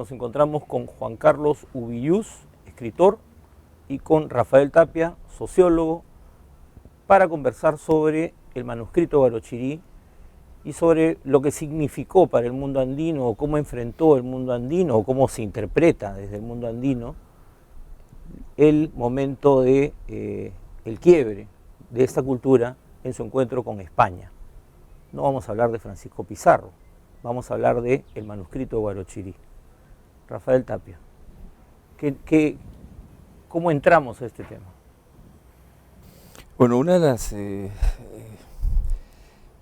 nos encontramos con Juan Carlos Ubillús, escritor, y con Rafael Tapia, sociólogo, para conversar sobre el manuscrito Guarochirí y sobre lo que significó para el mundo andino, o cómo enfrentó el mundo andino, o cómo se interpreta desde el mundo andino el momento de el quiebre de esta cultura en su encuentro con España. No vamos a hablar de Francisco Pizarro, vamos a hablar de el manuscrito Guarochirí. Rafael Tapia, ¿cómo entramos a este tema? Bueno, una de las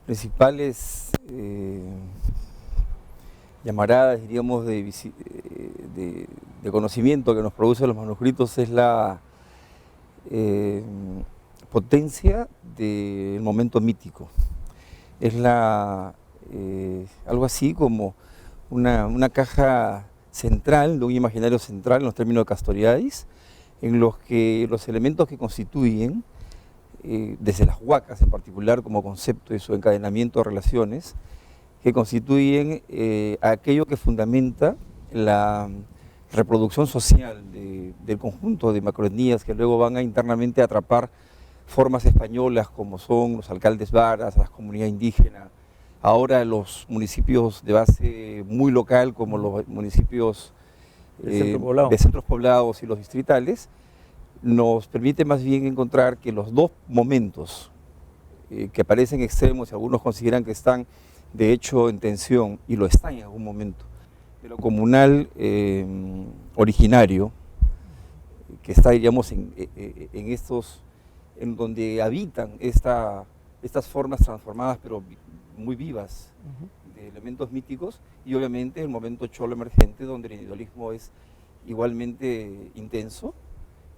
principales llamaradas, diríamos, de conocimiento que nos producen los manuscritos es la potencia del momento mítico. Es algo así como una caja central, de un imaginario central en los términos de Castoriadis, en los que los elementos que constituyen, desde las huacas en particular como concepto y su encadenamiento de relaciones, que constituyen aquello que fundamenta la reproducción social del conjunto de macroetnías que luego van a internamente atrapar formas españolas como son los alcaldes varas, las comunidades indígenas, ahora los municipios de base muy local como los municipios de centros poblados y los distritales, nos permite más bien encontrar que los dos momentos que parecen extremos y algunos consideran que están de hecho en tensión, y lo están en algún momento, de lo comunal originario, que está, diríamos, en donde habitan estas formas transformadas pero muy vivas de elementos míticos, y obviamente el momento cholo emergente donde el individualismo es igualmente intenso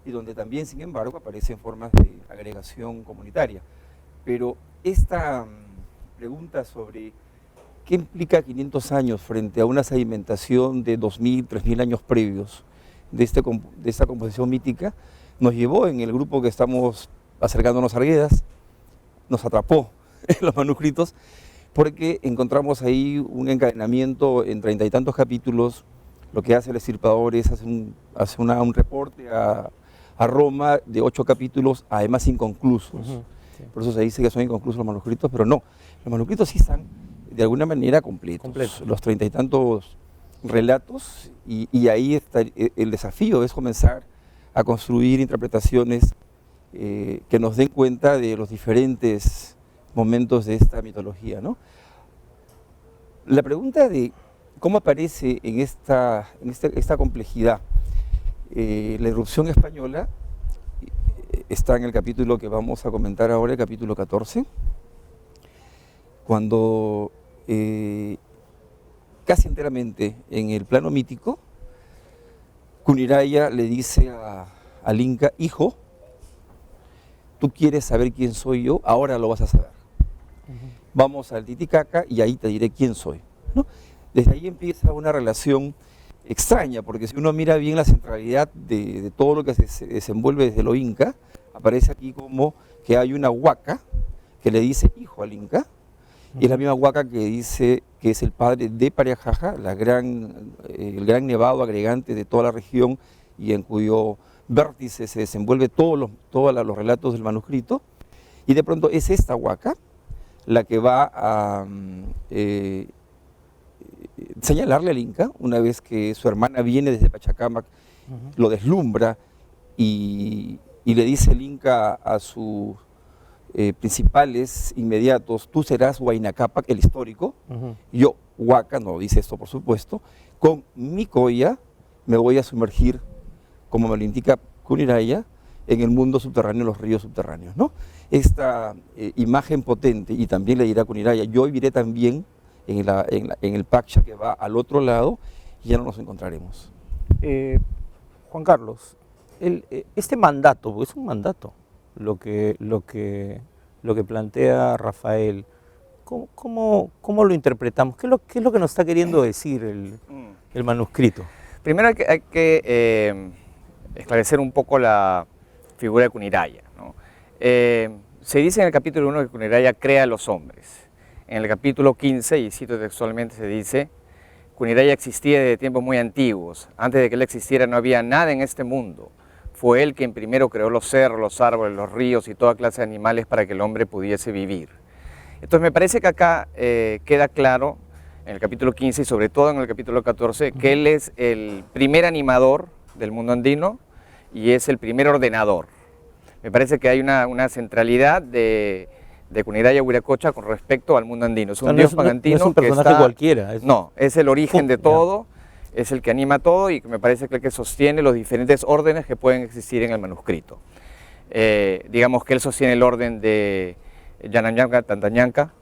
y donde también, sin embargo, aparecen formas de agregación comunitaria. Pero esta pregunta sobre qué implica 500 años frente a una sedimentación de 2000, 3000 años previos de esta composición mítica, nos llevó en el grupo que estamos acercándonos a Arguedas, nos atrapó en los manuscritos, porque encontramos ahí un encadenamiento en 30 y tantos capítulos. Lo que hace el extirpador es hace un reporte a Roma de 8 capítulos, además inconclusos. Sí. Por eso se dice que son inconclusos los manuscritos, pero no, los manuscritos sí están de alguna manera completos. Los 30 y tantos relatos, y ahí está el desafío, es comenzar a construir interpretaciones que nos den cuenta de los diferentes momentos de esta mitología, ¿no? La pregunta de cómo aparece en esta complejidad la irrupción española está en el capítulo que vamos a comentar ahora, el capítulo 14, cuando casi enteramente en el plano mítico, Cuniraya le dice al Inca: hijo, tú quieres saber quién soy yo, ahora lo vas a saber. Vamos al Titicaca y ahí te diré quién soy, ¿no? Desde ahí empieza una relación extraña, porque si uno mira bien la centralidad de todo lo que se desenvuelve desde lo Inca, aparece aquí como que hay una huaca que le dice hijo al Inca, y es la misma huaca que dice que es el padre de Pariajaja, el gran nevado agregante de toda la región, y en cuyo vértice se desenvuelve todos los relatos del manuscrito. Y de pronto es esta huaca la que va a señalarle al Inca, una vez que su hermana viene desde Pachacamac, lo deslumbra, y le dice el Inca a sus principales inmediatos: tú serás Huayna Cápac, el histórico, yo, Huaca, no dice esto por supuesto, con mi colla me voy a sumergir, como me lo indica Cuniraya, en el mundo subterráneo, los ríos subterráneos, ¿no? Esta imagen potente, y también le dirá Cuniraya: yo viviré también en el Pacha que va al otro lado, y ya no nos encontraremos. Juan Carlos, este mandato, porque es un mandato lo que plantea Rafael, ¿cómo lo interpretamos? ¿Qué es lo que nos está queriendo decir el manuscrito? Primero hay que esclarecer un poco la figura de Cuniraya, ¿no? Se dice en el capítulo 1 que Cuniraya crea a los hombres. En el capítulo 15, y cito textualmente, se dice: Cuniraya existía desde tiempos muy antiguos. Antes de que él existiera no había nada en este mundo. Fue él quien primero creó los cerros, los árboles, los ríos y toda clase de animales para que el hombre pudiese vivir. Entonces me parece que acá queda claro en el capítulo 15 y sobre todo en el capítulo 14 que él es el primer animador del mundo andino y es el primer ordenador. Me parece que hay una centralidad de Cuniraya Huiracocha con respecto al mundo andino. Es un dios pagantino. No es un personaje cualquiera. No, es el origen de todo. Es el que anima todo y que me parece que el que sostiene los diferentes órdenes que pueden existir en el manuscrito. Digamos que él sostiene el orden de Yananyanka, Tantanyanka,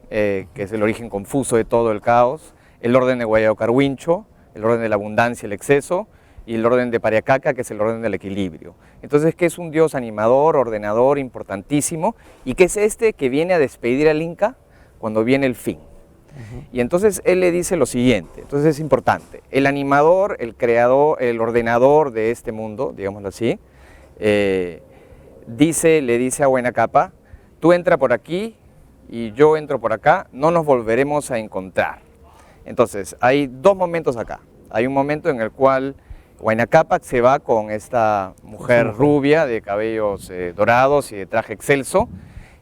que es el origen confuso de todo el caos, el orden de Guayaocarhuincho, el orden de la abundancia y el exceso, y el orden de Pariacaca, que es el orden del equilibrio. Entonces, que es un dios animador, ordenador, importantísimo, y que es este que viene a despedir al Inca cuando viene el fin. Y entonces él le dice lo siguiente, entonces es importante, el animador, el creador, el ordenador de este mundo, digámoslo así, le dice a Huayna Cápac, tú entra por aquí y yo entro por acá, no nos volveremos a encontrar. Entonces hay dos momentos acá, hay un momento en el cual Huayna Cápac se va con esta mujer rubia de cabellos dorados y de traje excelso,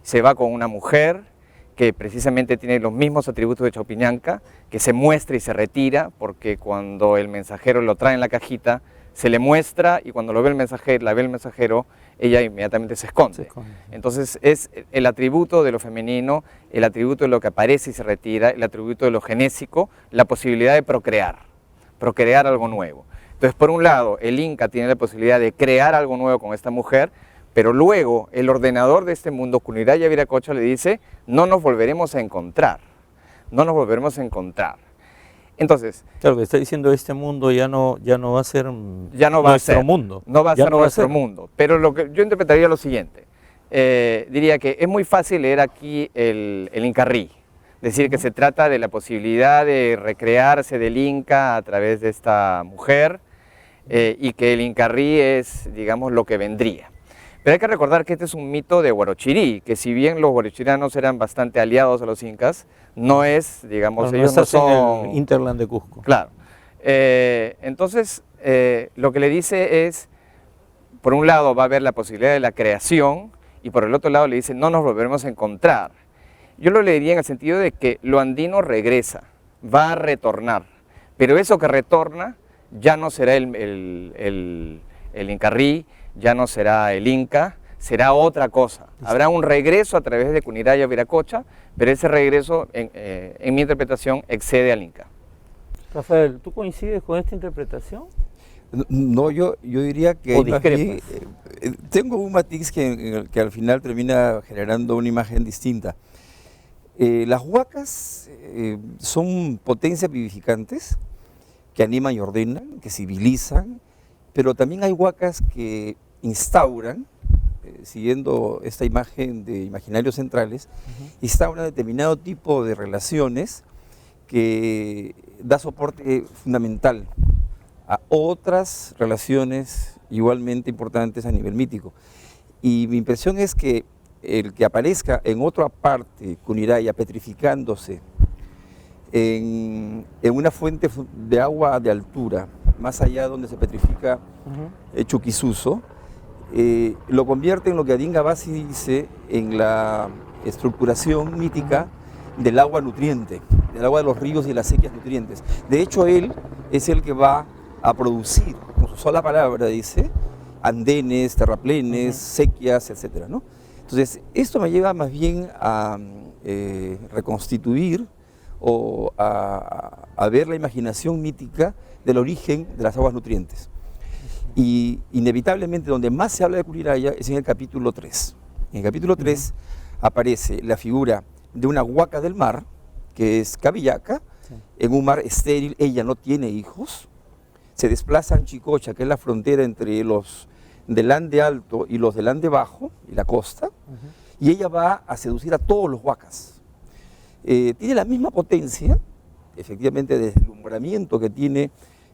se va con una mujer que precisamente tiene los mismos atributos de Chaupiñanca, que se muestra y se retira, porque cuando el mensajero lo trae en la cajita, se le muestra y cuando lo ve el mensajero, la ve el mensajero, ella inmediatamente se esconde. Entonces es el atributo de lo femenino, el atributo de lo que aparece y se retira, el atributo de lo genésico, la posibilidad de procrear algo nuevo. Entonces, por un lado, el Inca tiene la posibilidad de crear algo nuevo con esta mujer, pero luego el ordenador de este mundo, Cuniraya Viracocha, le dice, no nos volveremos a encontrar, no nos volveremos a encontrar. Entonces, claro, que está diciendo este mundo ya no va a ser nuestro mundo. No va a ser nuestro mundo, pero lo que yo interpretaría lo siguiente, diría que es muy fácil leer aquí el Incarrí, decir que se trata de la posibilidad de recrearse del Inca a través de esta mujer y que el Incarrí es, digamos, lo que vendría. Pero hay que recordar que este es un mito de Huarochirí, que si bien los huarochirianos eran bastante aliados a los incas, no es, digamos, ellos no son... el Interland de Cusco. Claro. Entonces, lo que le dice es, por un lado va a haber la posibilidad de la creación, y por el otro lado le dice, no nos volveremos a encontrar. Yo lo leería en el sentido de que lo andino regresa, va a retornar, pero eso que retorna ya no será el Incarrí, ya no será el Inca, será otra cosa. Habrá un regreso a través de Cuniraya Viracocha, pero ese regreso, en mi interpretación, excede al Inca. Rafael, ¿tú coincides con esta interpretación? No, yo diría que ¿O discrepas? Tengo un matiz que al final termina generando una imagen distinta. Las huacas son potencias vivificantes que animan y ordenan, que civilizan, pero también hay huacas que instauran, siguiendo esta imagen de imaginarios centrales, instauran determinado tipo de relaciones que da soporte fundamental a otras relaciones igualmente importantes a nivel mítico. Y mi impresión es que el que aparezca en otra parte, Cuniraya, petrificándose en una fuente de agua de altura, más allá donde se petrifica Chuquisuso, lo convierte en lo que Adinga Basi dice en la estructuración mítica del agua nutriente, del agua de los ríos y las sequías nutrientes. De hecho, él es el que va a producir, con su sola palabra, dice, andenes, terraplenes, sequías, etc., ¿no? Entonces, esto me lleva más bien a reconstituir o a ver la imaginación mítica del origen de las aguas nutrientes. Y inevitablemente donde más se habla de Cuniraya es en el capítulo 3. En el capítulo 3 aparece la figura de una huaca del mar, que es Cabillaca, en un mar estéril, ella no tiene hijos, se desplaza a Chicocha, que es la frontera entre los del Ande Alto y los del Ande Bajo, y la costa, y ella va a seducir a todos los huacas. Tiene la misma potencia, efectivamente, de deslumbramiento que tiene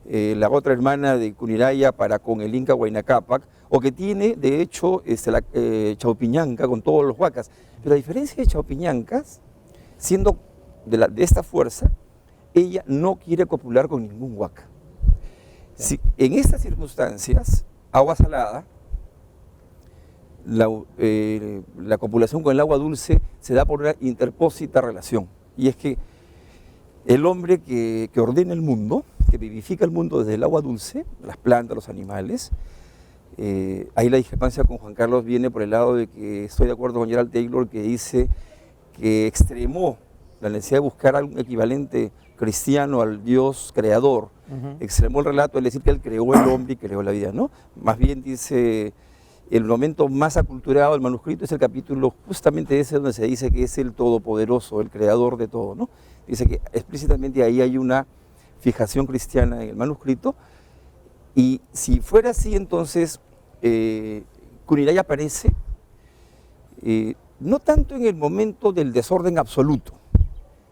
la otra hermana de Cuniraya para con el Inca Huayna Cápac, o que tiene, de hecho, Chaupiñanca con todos los huacas. Pero a diferencia de Chaupiñancas, siendo de esta fuerza, ella no quiere copular con ningún huaca. Si, en estas circunstancias, agua salada, la copulación con el agua dulce se da por una interpósita relación. Y es que el hombre que ordena el mundo, que vivifica el mundo desde el agua dulce, las plantas, los animales, ahí la discrepancia con Juan Carlos viene por el lado de que estoy de acuerdo con Gerald Taylor, que dice que extremó la necesidad de buscar algún equivalente cristiano al Dios creador, extremó el relato, es decir, que él creó el hombre y creó la vida, ¿no? Más bien dice, el momento más aculturado del manuscrito es el capítulo justamente ese donde se dice que es el todopoderoso, el creador de todo, ¿no? Dice que explícitamente ahí hay una fijación cristiana en el manuscrito, y si fuera así, entonces Kuniray aparece no tanto en el momento del desorden absoluto,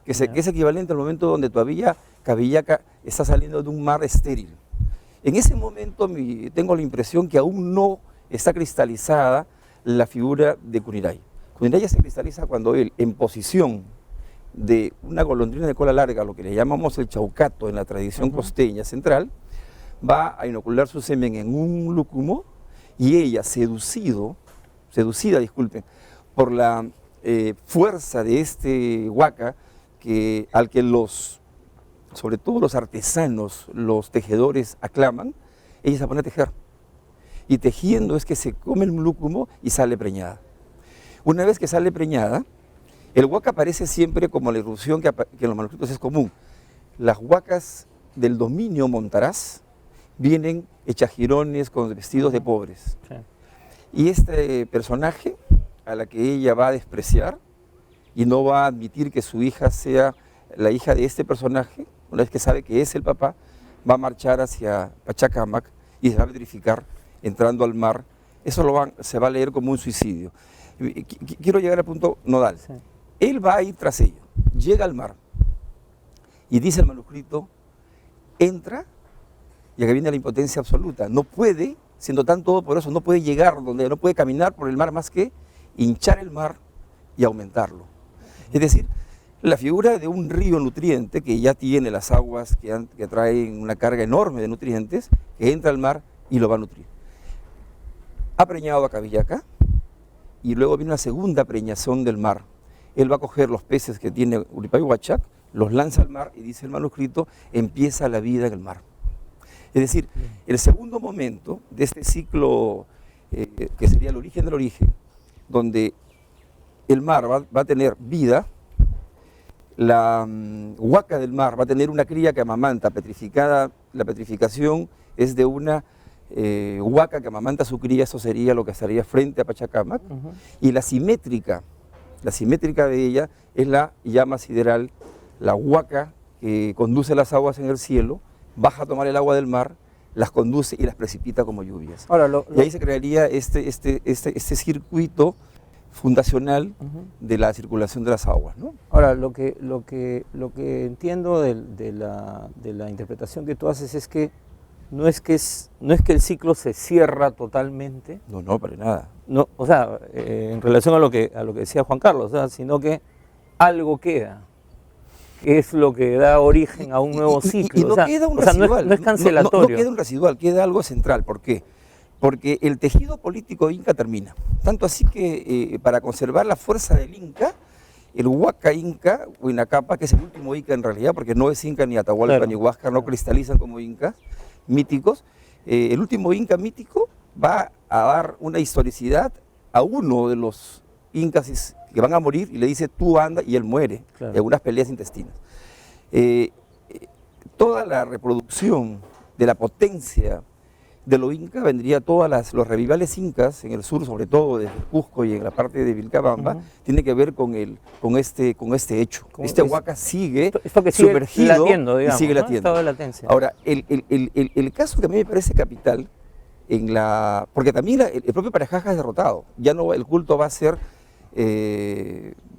que es equivalente al momento donde todavía Cabillaca está saliendo de un mar estéril. En ese momento tengo la impresión que aún no está cristalizada la figura de Kuniray. Kuniray ya se cristaliza cuando él, en posición de una golondrina de cola larga, lo que le llamamos el chaucato en la tradición costeña central, va a inocular su semen en un lúcumo, y ella, seducida, disculpen, por la fuerza de este huaca, al que sobre todo los artesanos, los tejedores aclaman, ella se pone a tejer. Y tejiendo es que se come el lúcumo y sale preñada. Una vez que sale preñada, el huaca aparece siempre como la irrupción que en los manuscritos es común. Las huacas del dominio montaraz vienen hechas jirones con vestidos de pobres. Sí. Y este personaje, a la que ella va a despreciar y no va a admitir que su hija sea la hija de este personaje, una vez que sabe que es el papá, va a marchar hacia Pachacamac y se va a petrificar entrando al mar. Eso se va a leer como un suicidio. Quiero llegar al punto nodal. Sí. Él va a ir tras ella, llega al mar y dice el manuscrito, entra, y acá viene la impotencia absoluta. No puede, siendo tan todopoderoso, no puede llegar donde, no puede caminar por el mar más que hinchar el mar y aumentarlo. Es decir, la figura de un río nutriente que ya tiene las aguas que traen una carga enorme de nutrientes, que entra al mar y lo va a nutrir. Ha preñado a Cabillaca y luego viene una segunda preñación del mar. Él va a coger los peces que tiene Uripabi-Huachac, los lanza al mar y dice el manuscrito, empieza la vida en el mar. Es decir, el segundo momento de este ciclo, que sería el origen del origen, donde el mar va a tener vida, la huaca del mar va a tener una cría que amamanta, petrificada. La petrificación es de una huaca que amamanta a su cría, eso sería lo que estaría frente a Pachacamac, y la simétrica de ella es la llama sideral, la huaca que conduce las aguas en el cielo, baja a tomar el agua del mar, las conduce y las precipita como lluvias. Ahora, y ahí se crearía este circuito fundacional de la circulación de las aguas, ¿no? Ahora, lo que entiendo de la interpretación que tú haces es que no es que el ciclo se cierra totalmente. No, para nada. No, o sea, en relación a lo que decía Juan Carlos, o sea, sino que algo queda, que es lo que da origen a un nuevo ciclo. Y no queda un residual. No es cancelatorio. No queda un residual, queda algo central. ¿Por qué? Porque el tejido político inca termina. Tanto así que para conservar la fuerza del inca, el huaca inca, Huinacapa, que es el último inca en realidad, porque no es inca ni Atahualpa ni Huáscar, no cristalizan como incas míticos, el último inca mítico va a dar una historicidad a uno de los incas que van a morir y le dice tú anda, y él muere en unas peleas intestinas. Toda la reproducción de la potencia de los incas vendría todos los revivales incas en el sur, sobre todo desde Cusco y en la parte de Vilcabamba, tiene que ver con este hecho. Este huaca sigue sumergido latiendo, digamos, y sigue latiendo. Ahora, el caso que a mí me parece capital, porque también el propio Parajaja es derrotado, ya no, el culto va a ser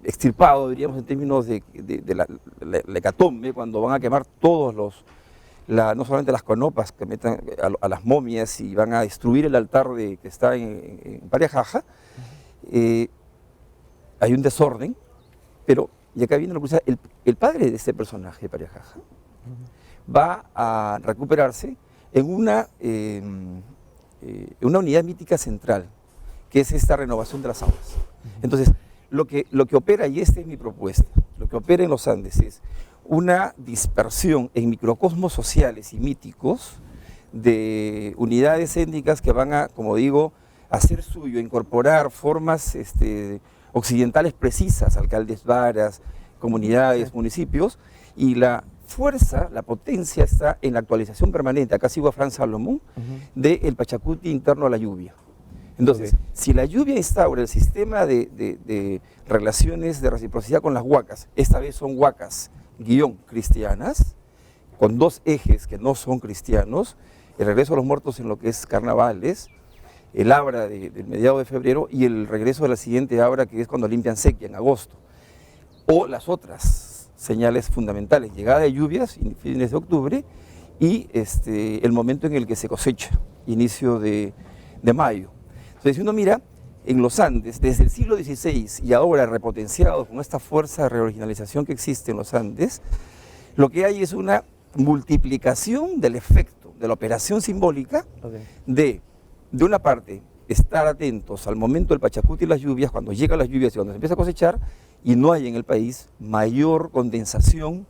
extirpado, diríamos, en términos de la hecatombe, cuando van a quemar todos no solamente las conopas que metan a las momias y van a destruir el altar que está en Parajaja. Hay un desorden, pero y acá viene la curiosidad, el padre de este personaje, Pariajaja, va a recuperarse en una unidad mítica central, que es esta renovación de las aguas. Entonces, lo que opera, y esta es mi propuesta, lo que opera en los Andes es una dispersión en microcosmos sociales y míticos de unidades étnicas que van a, como digo, hacer suyo, incorporar formas occidentales precisas, alcaldes varas, comunidades, municipios, y la fuerza, la potencia está en la actualización permanente, acá sigo a Franz Salomón, del Pachacuti interno a la lluvia. Entonces, si la lluvia instaura el sistema de relaciones de reciprocidad con las huacas, esta vez son huacas cristianas, con dos ejes que no son cristianos, el regreso a los muertos en lo que es carnavales, el abra del mediado de febrero y el regreso de la siguiente abra, que es cuando limpian sequía en agosto, o las otras señales fundamentales, llegada de lluvias, fines de octubre, y el momento en el que se cosecha, inicio de mayo. Entonces, si uno mira, en los Andes, desde el siglo XVI y ahora repotenciado con esta fuerza de reoriginalización que existe en los Andes, lo que hay es una multiplicación del efecto, de la operación simbólica, de una parte, estar atentos al momento del Pachacuti y las lluvias, cuando llegan las lluvias y cuando se empieza a cosechar, y no hay en el país mayor condensación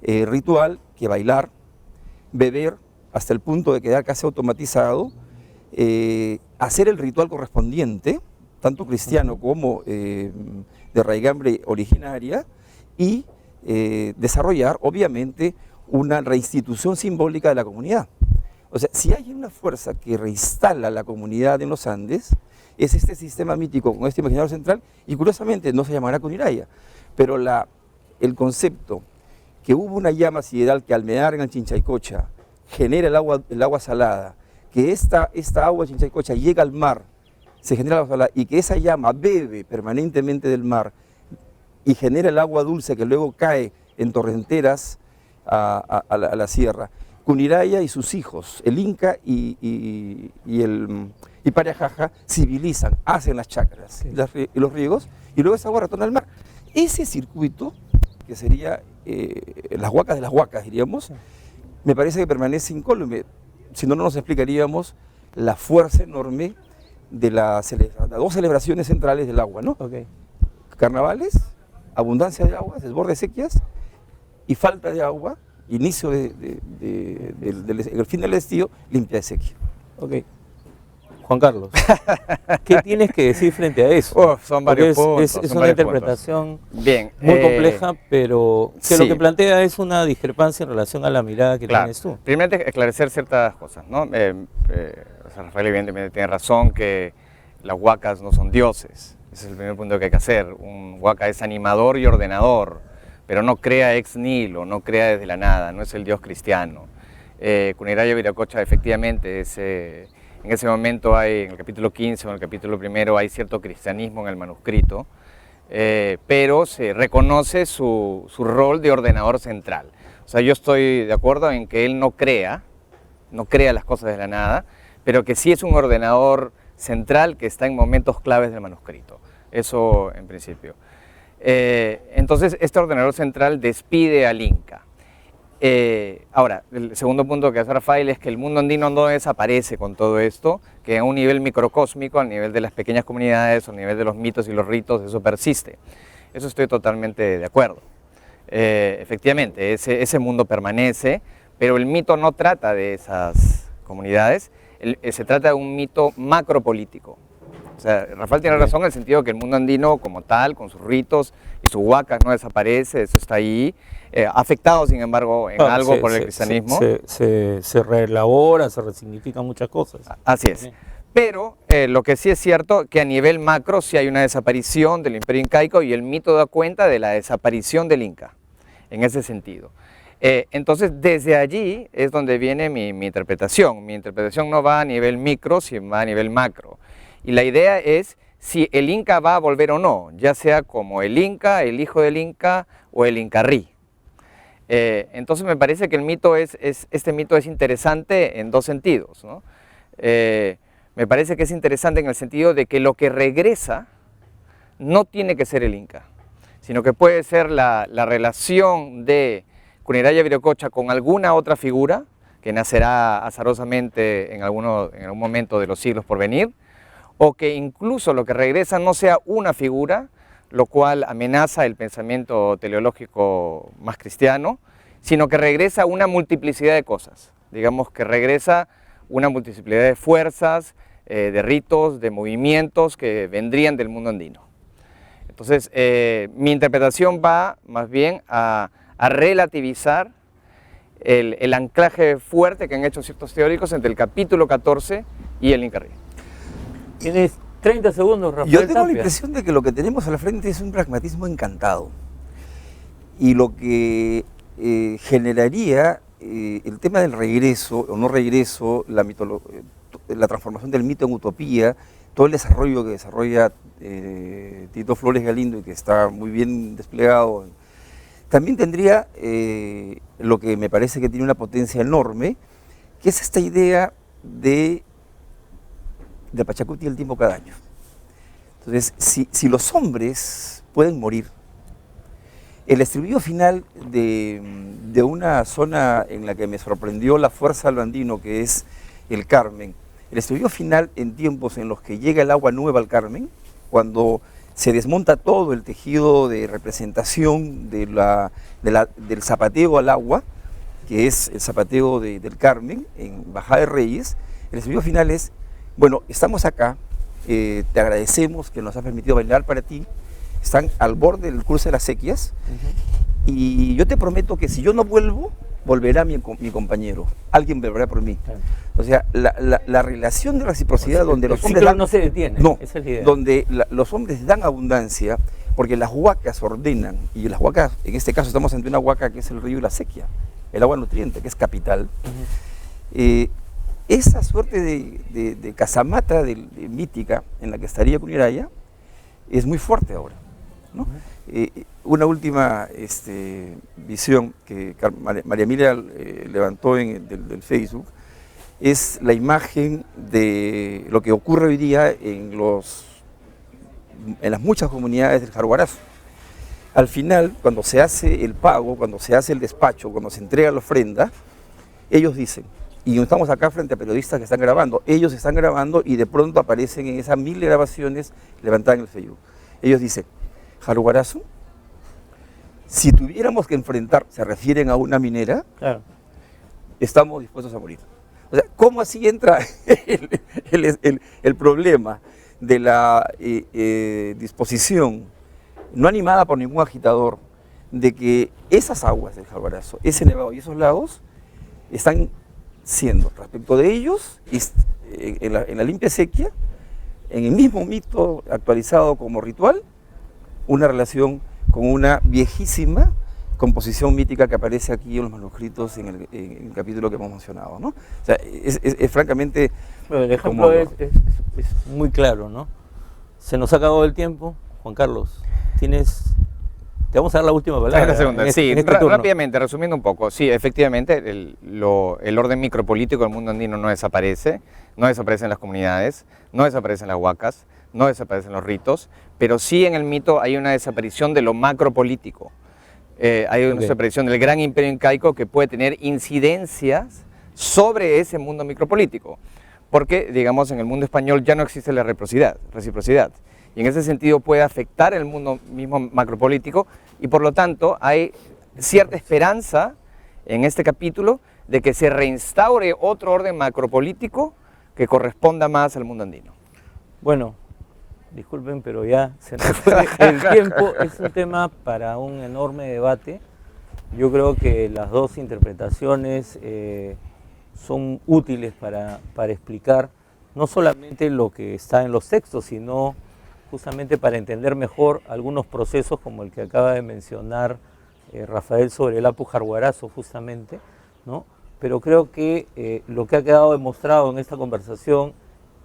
ritual que bailar, beber, hasta el punto de quedar casi automatizado, hacer el ritual correspondiente, tanto cristiano como de raigambre originaria, y desarrollar, obviamente, una reinstitución simbólica de la comunidad. O sea, si hay una fuerza que reinstala la comunidad en los Andes, es este sistema mítico con este imaginario central, y curiosamente no se llamará Cuniraya, pero el concepto que hubo una llama sideral que al mear en el Chinchaycocha genera el agua salada, que esta agua de Chinchaycocha llega al mar, se genera el agua salada, y que esa llama bebe permanentemente del mar y genera el agua dulce que luego cae en torrenteras a la sierra. Cuniraya y sus hijos, el Inca y Pariajaja, civilizan, hacen las chacras y los riegos, y luego esa agua retorna al mar. Ese circuito, que sería las huacas de las huacas, diríamos, me parece que permanece incólume. Si no, no nos explicaríamos la fuerza enorme de las dos celebraciones centrales del agua, ¿no? Carnavales, abundancia de agua, desborde de sequías, y falta de agua, inicio del fin del estío, limpia de sequía. Juan Carlos, ¿qué tienes que decir frente a eso? Son varios puntos. Es una interpretación bien, muy compleja, pero que sí, lo que plantea es una discrepancia en relación a la mirada que tienes tú. Primero, esclarecer ciertas cosas, ¿no? Rafael evidentemente tiene razón que las huacas no son dioses. Ese es el primer punto que hay que hacer. Un huaca es animador y ordenador, pero no crea ex nihilo, no crea desde la nada, no es el dios cristiano. Cuniraya Viracocha, efectivamente, en ese momento hay, en el capítulo 15 o en el capítulo 1, hay cierto cristianismo en el manuscrito, pero se reconoce su rol de ordenador central. O sea, yo estoy de acuerdo en que él no crea las cosas de la nada, pero que sí es un ordenador central que está en momentos claves del manuscrito. Eso en principio. Entonces, este ordenador central despide al Inca. Ahora, el segundo punto que hace Rafael es que el mundo andino no desaparece con todo esto, que a un nivel microcósmico, a nivel de las pequeñas comunidades, a nivel de los mitos y los ritos, eso persiste. Eso estoy totalmente de acuerdo. Efectivamente, ese mundo permanece, pero el mito no trata de esas comunidades, se trata de un mito macropolítico. O sea, Rafael tiene razón en el sentido que el mundo andino como tal, con sus ritos y sus huacas, no desaparece, eso está ahí, afectado sin embargo en algo por el cristianismo. Se reelabora, se resignifican muchas cosas. Así es. Pero lo que sí es cierto que a nivel macro sí hay una desaparición del imperio incaico y el mito da cuenta de la desaparición del Inca, en ese sentido. Entonces, desde allí es donde viene mi interpretación. Mi interpretación no va a nivel micro, sino va a nivel macro. Y la idea es si el Inca va a volver o no, ya sea como el Inca, el hijo del Inca o el Incarrí. Entonces me parece que este mito es interesante en dos sentidos, ¿no? Me parece que es interesante en el sentido de que lo que regresa no tiene que ser el Inca, sino que puede ser la relación de Cuniraya Viracocha con alguna otra figura que nacerá azarosamente en algún momento de los siglos por venir, o que incluso lo que regresa no sea una figura, lo cual amenaza el pensamiento teleológico más cristiano, sino que regresa una multiplicidad de cosas. Digamos que regresa una multiplicidad de fuerzas, de ritos, de movimientos que vendrían del mundo andino. Entonces, mi interpretación va más bien a relativizar el anclaje fuerte que han hecho ciertos teóricos entre el capítulo 14 y el Inca Rey. Tienes 30 segundos, Rafael Yo tengo Tapia. la impresión de que lo que tenemos al frente es un pragmatismo encantado. Y lo que generaría el tema del regreso o no regreso, la transformación del mito en utopía, todo el desarrollo que desarrolla Tito Flores Galindo y que está muy bien desplegado, también tendría lo que me parece que tiene una potencia enorme, que es esta idea de Pachacuti el tiempo cada año. Entonces, si los hombres pueden morir, el estribillo final de una zona en la que me sorprendió la fuerza de lo andino, que es el Carmen, el estribillo final en tiempos en los que llega el agua nueva al Carmen, cuando se desmonta todo el tejido de representación del zapateo al agua, que es el zapateo del Carmen, en Bajada de Reyes, el estribillo final es: bueno, estamos acá, te agradecemos que nos has permitido bailar para ti, están al borde del cruce de las sequias, y yo te prometo que si yo no vuelvo, volverá mi compañero, alguien volverá por mí. O sea, la relación de reciprocidad donde los hombres dan, no se detiene, no, esa es la idea. donde los hombres dan abundancia, porque las huacas ordenan, y las huacas, en este caso estamos ante una huaca que es el río y la sequía, el agua nutriente, que es capital. Esa suerte de casamata mítica en la que estaría Cuniraya es muy fuerte ahora, ¿no? Una última visión que María Emilia levantó del Facebook es la imagen de lo que ocurre hoy día en las muchas comunidades del Jaguarazo. Al final, cuando se hace el pago, cuando se hace el despacho, cuando se entrega la ofrenda, ellos dicen, y estamos acá frente a periodistas que están grabando, ellos están grabando y de pronto aparecen en esas 1000 grabaciones levantadas en el Facebook. Ellos dicen: Jaguarazo, si tuviéramos que enfrentar, se refieren a una minera, estamos dispuestos a morir. O sea, ¿cómo así entra el problema de la disposición, no animada por ningún agitador, de que esas aguas del Jaguarazo, ese nevado y esos lagos están siendo, respecto de ellos, en la limpia sequía, en el mismo mito actualizado como ritual, una relación con una viejísima composición mítica que aparece aquí en los manuscritos en el capítulo que hemos mencionado, ¿no? O sea, es francamente... Bueno, el ejemplo es muy claro, ¿no? Se nos ha acabado el tiempo. Juan Carlos, te vamos a dar la última palabra. La segunda. En este turno. Rápidamente, resumiendo un poco, sí, efectivamente, el orden micropolítico del mundo andino no desaparecen las comunidades, no desaparecen las huacas, no desaparecen los ritos, pero sí en el mito hay una desaparición de lo macropolítico. Hay una desaparición del gran imperio incaico que puede tener incidencias sobre ese mundo micropolítico, porque, digamos, en el mundo español ya no existe la reciprocidad, y en ese sentido puede afectar el mundo mismo macropolítico, y por lo tanto hay cierta esperanza en este capítulo de que se reinstaure otro orden macropolítico que corresponda más al mundo andino. Bueno, disculpen, pero ya se nos fue el tiempo. Es un tema para un enorme debate. Yo creo que las dos interpretaciones son útiles para explicar no solamente lo que está en los textos, sino justamente para entender mejor algunos procesos como el que acaba de mencionar Rafael sobre el Apu Jaguarazo justamente, ¿no? Pero creo que lo que ha quedado demostrado en esta conversación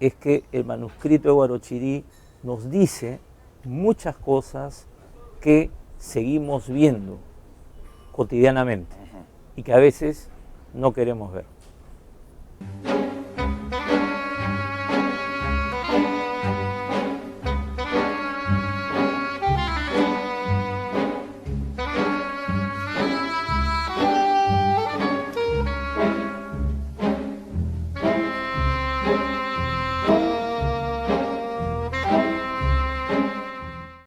es que el manuscrito de Huarochirí nos dice muchas cosas que seguimos viendo cotidianamente y que a veces no queremos ver.